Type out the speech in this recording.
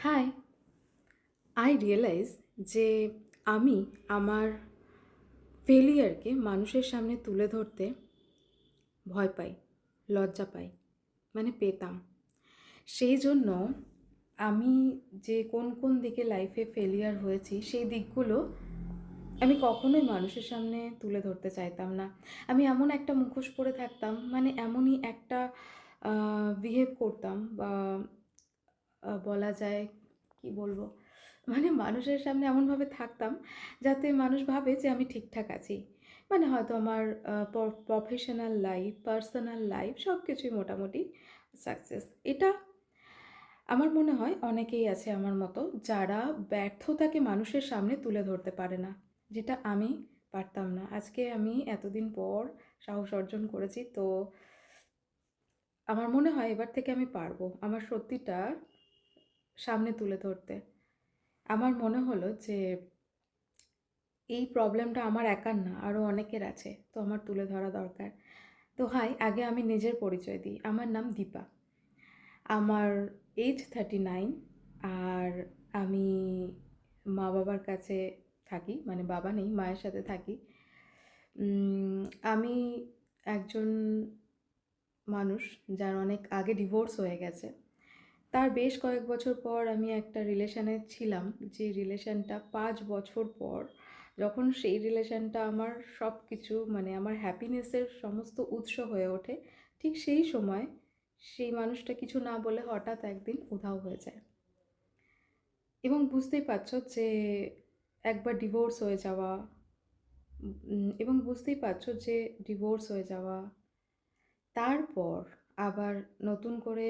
High, I realise যে আমি আমার ফেলিয়ারকে মানুষের সামনে তুলে ধরতে ভয় পাই, লজ্জা পাই, মানে পেতাম। সেই জন্য আমি যে কোন কোন দিকে লাইফে ফেলিয়ার হয়েছি সেই দিকগুলো আমি কখনোই মানুষের সামনে তুলে ধরতে চাইতাম না। আমি এমন একটা মুখোশ পরে থাকতাম, মানে এমনই একটা বিহেভ করতাম বা বলা যায়, কি বলবো, মানে মানুষের সামনে এমনভাবে থাকতাম যাতে মানুষ ভাবে যে আমি ঠিকঠাক আছি। মানে হয়তো আমার প্রফেশনাল লাইফ, পার্সোনাল লাইফ সব কিছুই মোটামুটি সাকসেস। এটা আমার মনে হয় অনেকেই আছে আমার মতো, যারা ব্যর্থতাকে মানুষের সামনে তুলে ধরতে পারে না, যেটা আমি পারতাম না। আজকে আমি এতদিন পর সাহস অর্জন করেছি, তো আমার মনে হয় এবার থেকে আমি পারবো আমার সত্যিটা সামনে তুলে ধরতে। আমার মনে হলো যে এই প্রবলেমটা আমার একার না, আরও অনেকের আছে, তো আমার তুলে ধরা দরকার। তো হাই, আগে আমি নিজের পরিচয় দিই। আমার নাম দীপা। আমার এজ 39। আর আমি মা বাবার কাছে থাকি, মানে বাবা নেই, মায়ের সাথে থাকি। আমি একজন মানুষ যার অনেক আগে ডিভোর্স হয়ে গেছে। তার বেশ কয়েক বছর পর আমি একটা রিলেশানে ছিলাম, যে রিলেশানটা 5 বছর পর যখন সেই রিলেশানটা আমার সব কিছু, মানে আমার হ্যাপিনেসের সমস্ত উৎস হয়ে ওঠে, ঠিক সেই সময় সেই মানুষটা কিছু না বলে হঠাৎ একদিন উধাও হয়ে যায়। এবং বুঝতেই পারছো যে একবার ডিভোর্স হয়ে যাওয়া, এবং বুঝতেই পারছো যে ডিভোর্স হয়ে যাওয়া, তারপর আবার নতুন করে